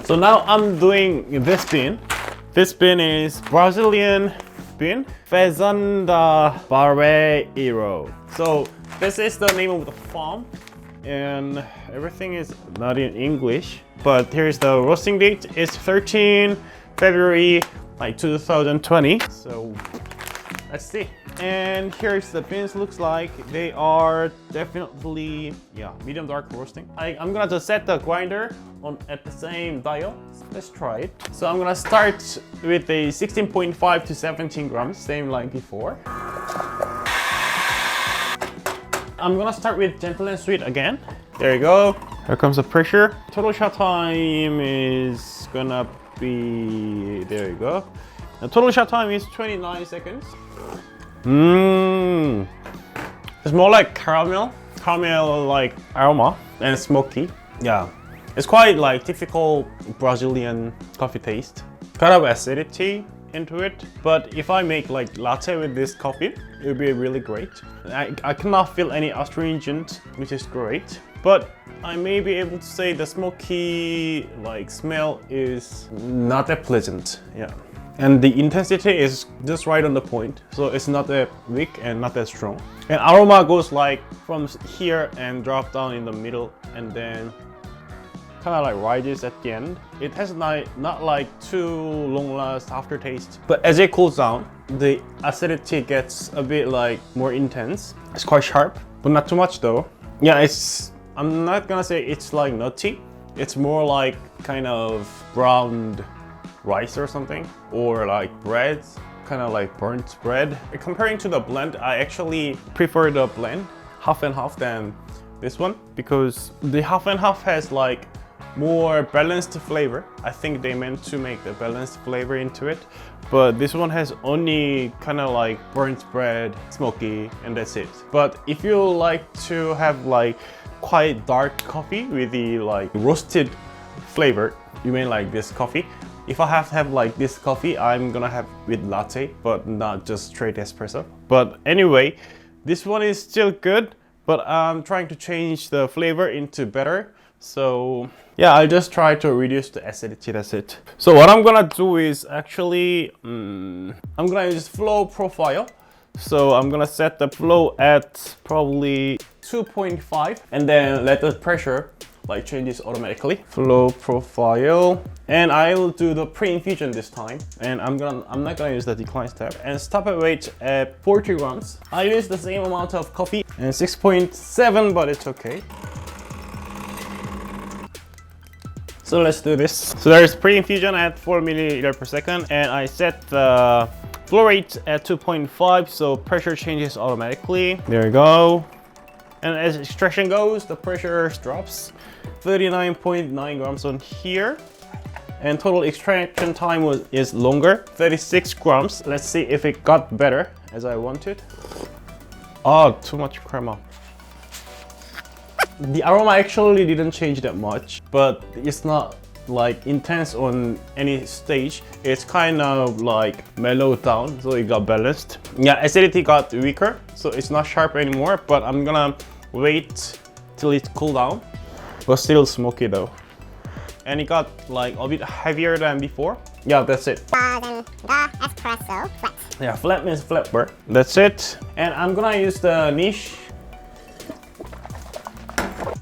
So now I'm doing this bean. This bean is Brazilian bean, Fazenda bareiro. So this is the name of the farm, and everything is not in English. But here's the roasting date. It's 13 February, like 2020. So let's see. And here's the beans looks like. They are definitely, yeah, medium dark roasting. I'm gonna just set the grinder on at the same dial. Let's try it. So I'm gonna start with a 16.5 to 17 grams, same like before. I'm gonna start with gentle and sweet again. There you go. Here comes the pressure. Total shot time is gonna be, there you go. The total shot time is 29 seconds. It's more like caramel like aroma and smoky. Yeah, it's quite like typical Brazilian coffee taste. Kind of acidity into it, but if I make like latte with this coffee, it would be really great. I cannot feel any astringent, which is great. But I may be able to say the smoky like smell is not that pleasant. Yeah. And the intensity is just right on the point, so it's not that weak and not that strong. And aroma goes like from here and drop down in the middle, and then kind of like rises at the end. It has not like too long last aftertaste, but as it cools down, the acidity gets a bit like more intense. It's quite sharp, but not too much though. Yeah, I'm not gonna say it's like nutty. It's more like kind of browned rice or something, or like bread, kind of like burnt bread. Comparing to the blend, I actually prefer the blend half and half than this one, because the half and half has like more balanced flavor. I think they meant to make the balanced flavor into it, but this one has only kind of like burnt bread, smoky, and that's it. But if you like to have like quite dark coffee with the like roasted flavor, you may like this coffee. If I have to have like this coffee, I'm gonna have with latte, but not just straight espresso. But anyway, this one is still good, but I'm trying to change the flavor into better. So yeah, I'll just try to reduce the acidity, that's it. So what I'm gonna do is actually, I'm gonna use flow profile. So I'm gonna set the flow at probably 2.5 and then let the pressure like changes automatically. Flow profile, and I will do the pre-infusion this time, and I'm not gonna use the decline step. And stop at weight at 40 grams. I use the same amount of coffee and 6.7, but it's okay. So let's do this. So there's pre-infusion at 4 milliliters per second, and I set the flow rate at 2.5, so pressure changes automatically. There you go. And as extraction goes, the pressure drops. 39.9 grams on here. And total extraction time is longer, 36 grams. Let's see if it got better as I wanted. Oh, too much crema. The aroma actually didn't change that much, but it's not like intense on any stage. It's kind of like mellowed down, so it got balanced. Yeah, acidity got weaker, so it's not sharp anymore, but I'm gonna wait till it cool down, but still smoky though. And it got like a bit heavier than before. Yeah, that's it. Then the espresso flat. Yeah, flat means flat burr. That's it. And I'm gonna use the niche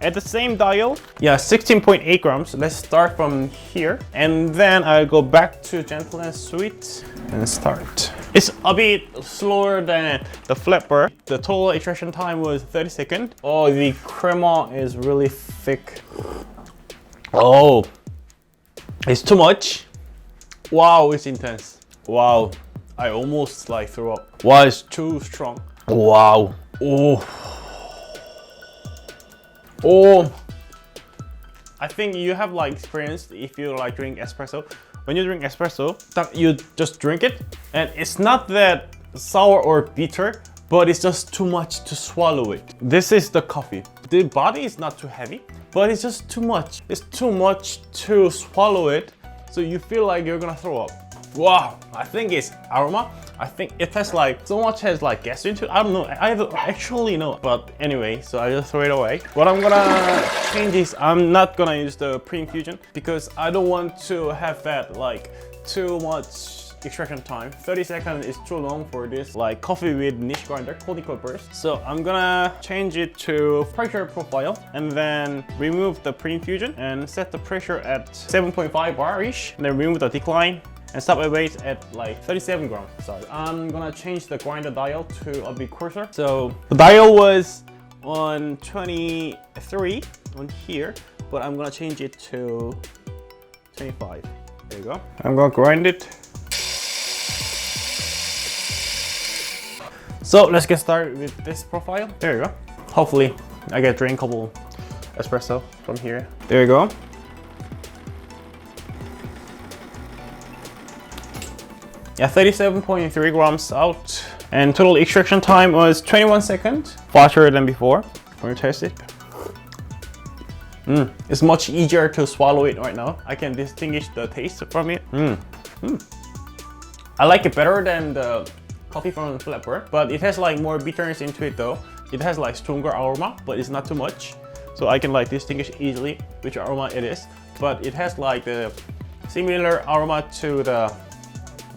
at the same dial. Yeah, 16.8 grams. Let's start from here, and then I'll go back to gentle and sweet and start. It's a bit slower than the flat burr. The total extraction time was 30 seconds. Oh, the crema is really thick. Oh, it's too much. Wow, it's intense. Wow, I almost like threw up. Wow, it's too strong. Wow. Oh. Oh, I think you have like experienced if you like drink espresso. When you drink espresso, you just drink it, and it's not that sour or bitter, but it's just too much to swallow it. This is the coffee. The body is not too heavy, but it's just too much. It's too much to swallow it, so you feel like you're gonna throw up. Wow, I think it's aroma. I think it has like so much has like gas into it. I don't know. I don't actually know. But anyway, so I just throw it away. What I'm gonna change is I'm not gonna use the pre-infusion because I don't want to have that like too much extraction time. 30 seconds is too long for this like coffee with niche grinder, Conical burst. So I'm gonna change it to pressure profile and then remove the pre-infusion and set the pressure at 7.5 bar-ish. And then remove the decline and stop my weight at like 37 grams. So I'm gonna change the grinder dial to a bit coarser. So the dial was on 23 on here, but I'm gonna change it to 25. There you go. I'm gonna grind it. So let's get started with this profile. There you go. Hopefully I get drinkable espresso from here. There you go. Yeah, 37.3 grams out. And total extraction time was 21 seconds. Faster than before. Let me taste it. It's much easier to swallow it right now. I can distinguish the taste from it. I like it better than the coffee from Flatbird, but it has like more bitterness into it though. It has like stronger aroma, but it's not too much. So I can like distinguish easily which aroma it is. But it has like the similar aroma to the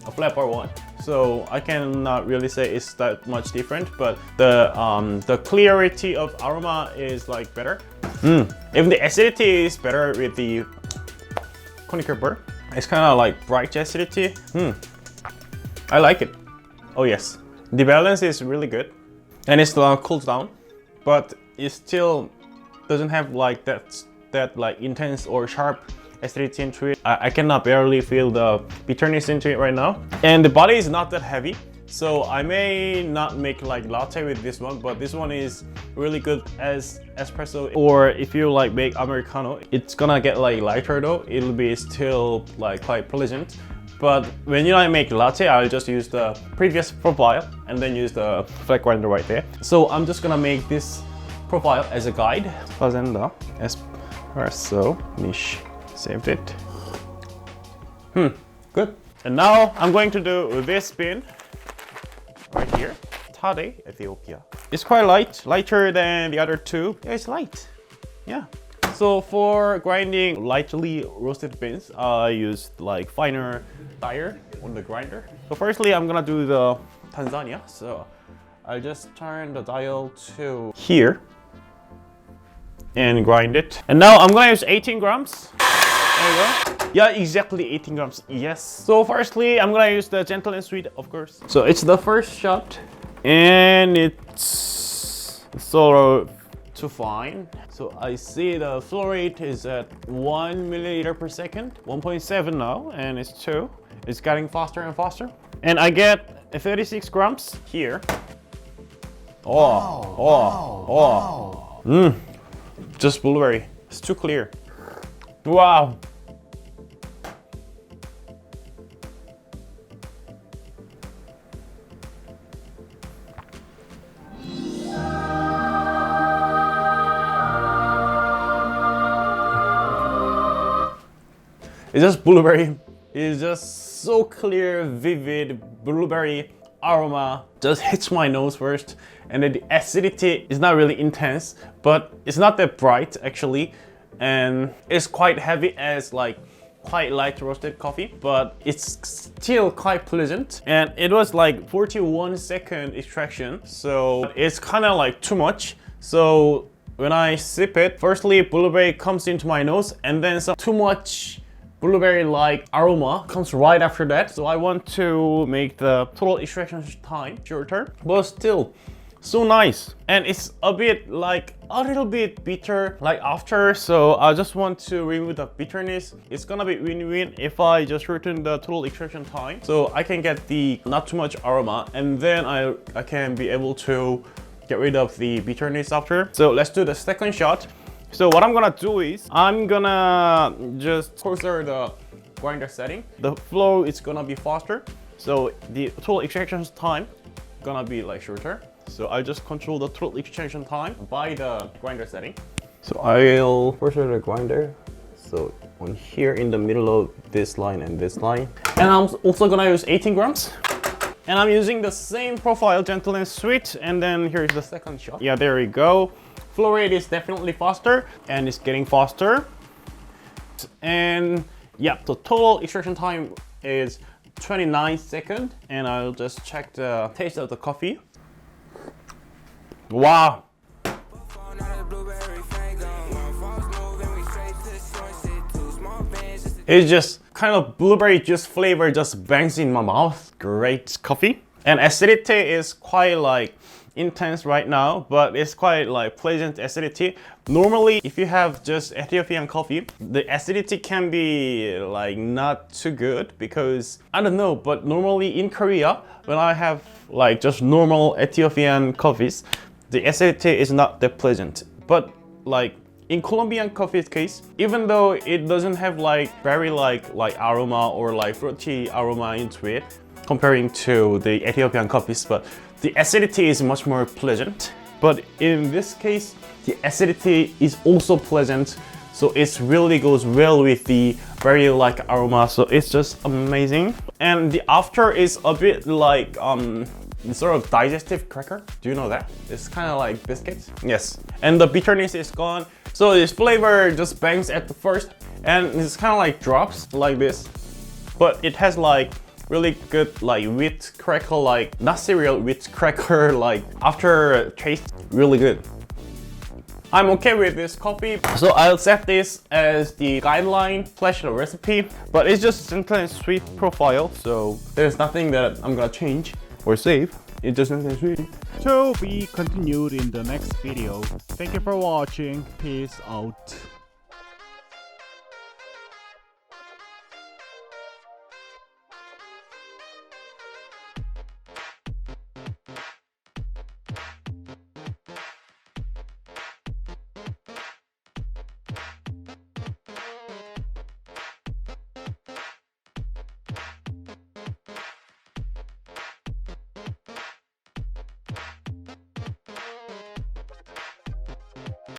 Flatbird one. So I cannot really say it's that much different, but the clarity of aroma is like better. Even the acidity is better with the Conical burr. It's kind of like bright acidity. I like it. Oh yes, the balance is really good, and it's cools down, but it still doesn't have like that like intense or sharp acidity into it. I cannot barely feel the bitterness into it right now, and the body is not that heavy. So I may not make like latte with this one, but this one is really good as espresso. Or if you like make Americano, it's gonna get like lighter though. It'll be still like quite pleasant. But when you make latte, I'll just use the previous profile and then use the flat grinder right there. So I'm just gonna make this profile as a guide. Fazenda, Espresso, niche, saved it. Good. And now I'm going to do this spin right here. Tade, Ethiopia. It's quite light, lighter than the other two. Yeah, it's light. Yeah. So for grinding lightly roasted beans, I used like finer tire on the grinder. So firstly, I'm gonna do the Tanzania. So I just turn the dial to here and grind it. And now I'm gonna use 18 grams. There you go. Yeah, exactly 18 grams. Yes. So firstly, I'm gonna use the gentle and sweet, of course. So it's the first shot, and it's so too fine. So I see the flow rate is at 1 milliliter per second, 1.7 now, and it's 2. It's getting faster and faster. And I get 36 grams here. Just blueberry. It's too clear. Wow. It's just blueberry. It's just so clear, vivid blueberry aroma. Just hits my nose first, and then the acidity is not really intense, but it's not that bright actually, and it's quite heavy as like quite light roasted coffee, but it's still quite pleasant. And it was like 41-second extraction, so it's kind of like too much. So when I sip it, firstly blueberry comes into my nose, and then some too much blueberry-like aroma comes right after that. So I want to make the total extraction time shorter, but still so nice. And it's a bit like a little bit bitter like after, so I just want to remove the bitterness. It's gonna be win-win if I just shorten the total extraction time, so I can get the not too much aroma, and then I can be able to get rid of the bitterness after. So let's do the second shot. So what I'm gonna do is I'm gonna just coarser the grinder setting. The flow is gonna be faster, so the total extraction time gonna be like shorter. So I just control the total extraction time by the grinder setting. So I'll coarser the grinder. So on here in the middle of this line and this line. And I'm also gonna use 18 grams. And I'm using the same profile, gentle and sweet. And then here's the second shot. Yeah, there we go. Flow rate is definitely faster and it's getting faster. And yeah, the total extraction time is 29 seconds. And I'll just check the taste of the coffee. Wow. It's just kind of blueberry juice flavor just bangs in my mouth. Great coffee. And acidity is quite like intense right now, but it's quite like pleasant acidity. Normally, if you have just Ethiopian coffee, the acidity can be like not too good because I don't know, but normally in Korea, when I have like just normal Ethiopian coffees, the acidity is not that pleasant. But like in Colombian coffee's case, even though it doesn't have like very like aroma or like fruity aroma into it, comparing to the Ethiopian coffees, but the acidity is much more pleasant. But in this case, the acidity is also pleasant, so it really goes well with the very like aroma. So it's just amazing. And the after is a bit like sort of digestive cracker. Do you know that? It's kind of like biscuits. Yes. And the bitterness is gone. So this flavor just bangs at the first, and it's kind of like drops like this, but it has like really good like wheat cracker, like not cereal, wheat cracker, like after taste, really good. I'm okay with this coffee, so I'll set this as the guideline / the recipe, but it's just gentle and sweet profile, so there's nothing that I'm gonna change or save. It's just gentle and sweet. To be continued in the next video. Thank you for watching. Peace out.